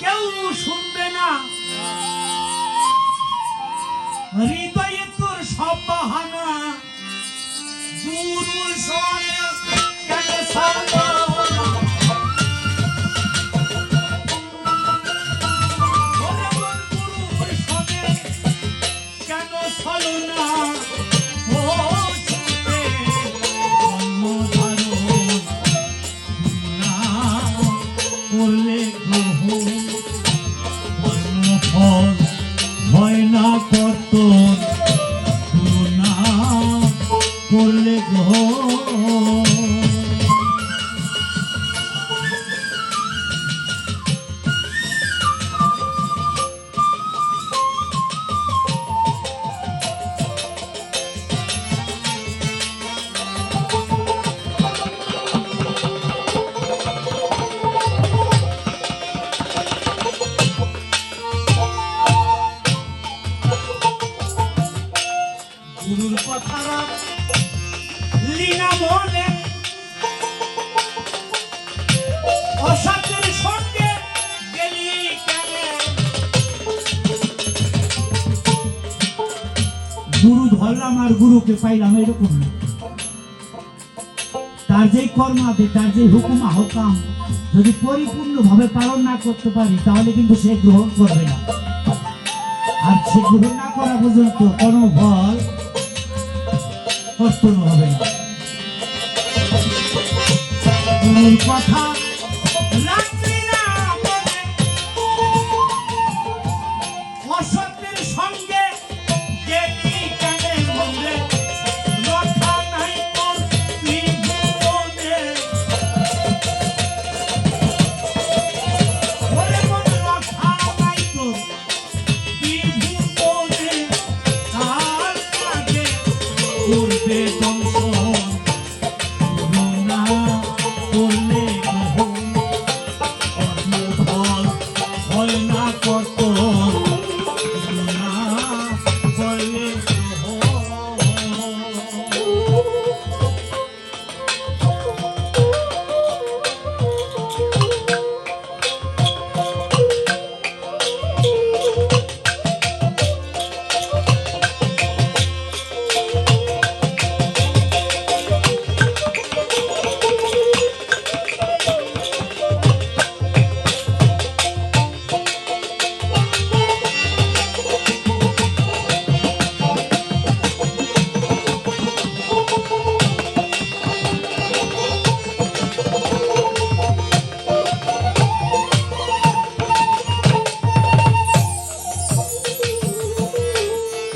কেউ শুনবে না, হৃদয়ে তোর সব বাহানা, গুরুর সনে কেন সারলো না, ওরে মন গুরুর সনে কেন সারলো না, ও ছুটে জন্ম ধারণ না করলে গ্রহণ, কর্মফল হয় না কর্তন, করুণা করলে গ্রহণ। গুরুর কথা লীনা মনে, অসতের সঙ্গে গেলি কেন, গুরু ধরলাম আর গুরুকে পাইলাম এরকম না, তার যে কর্মাদে তার যে হুকুম আহকাম যদি পরিপূর্ণভাবে পালন না করতে পারি তাহলে কিন্তু সে গ্রহণ করবে না, আর সে গ্রহণ না করা পর্যন্ত কোনো ফল কষ্ট হবে না। গুরুর কথা রাত্রি না বলে, অসতের সঙ্গে গেলি কেন বলে, রক্ষা নাই তোর ত্রিভুবনে, ওরে মন রক্ষা নাই তোর ত্রিভুবনে, তার কাজে করবে দংশন, করুণা করলে গ্রহণ, কর্মফল হয় না কর্তন, করুণা করলে গ্রহণ।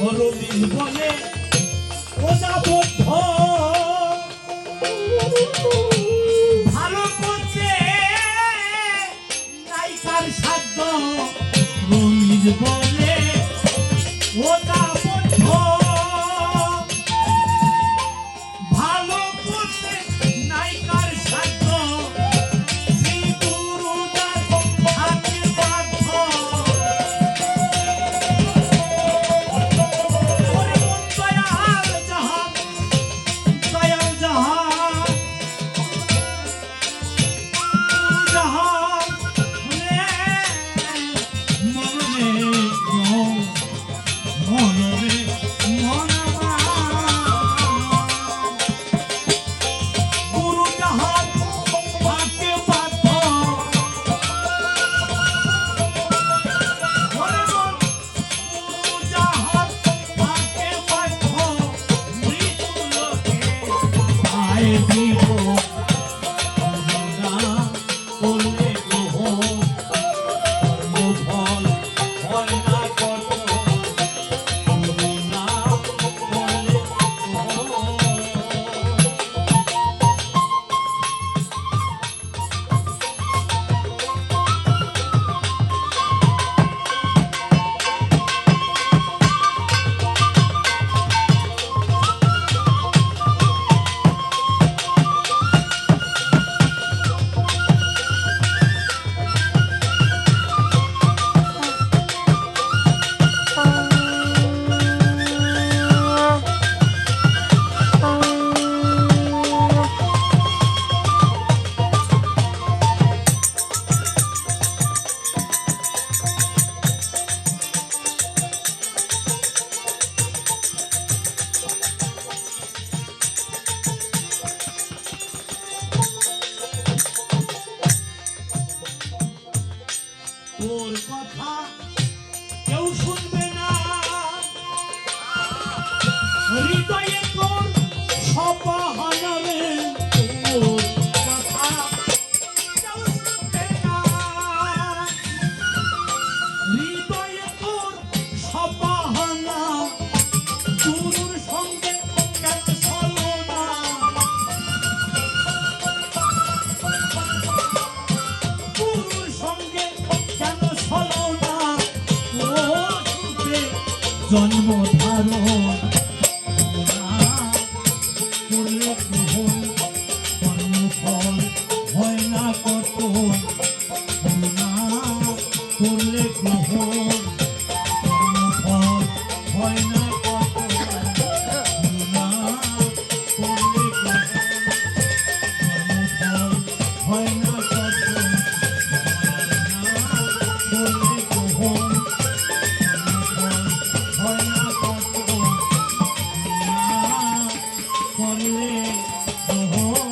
অরবিন্দ বলে ওজাবদ্ধ ভালো করছে নায়িকার সাধ্য, রমিজ বলে ওজাবদ্ধ ভালো করছে নায়িকার সাধ্য, শ্রী গুরুদার হাতে বাধ্য, তোর কথা কেউ শুনবে না, হৃদয়ে তোর সবাহানা রে, তোর কথা কেউ শুনবে না, হৃদয়ে তোর সবাহানা, গুরুর সঙ্গে কেন চলো না, গুরুর সঙ্গে কেন চলো না, ও সুখে জন্ম ধারণ করলে গ্রহণ, কর্মফল হয় না কঠোর, করুণা করলে গ্রহণ, কর্মফল হয় না কঠোর, করুণা করলে গ্রহণ, কর্মফল হয় না কঠোর, করলে গ্রহণ, কর্মফল হয় না কঠোর, করলে গ্রহণ।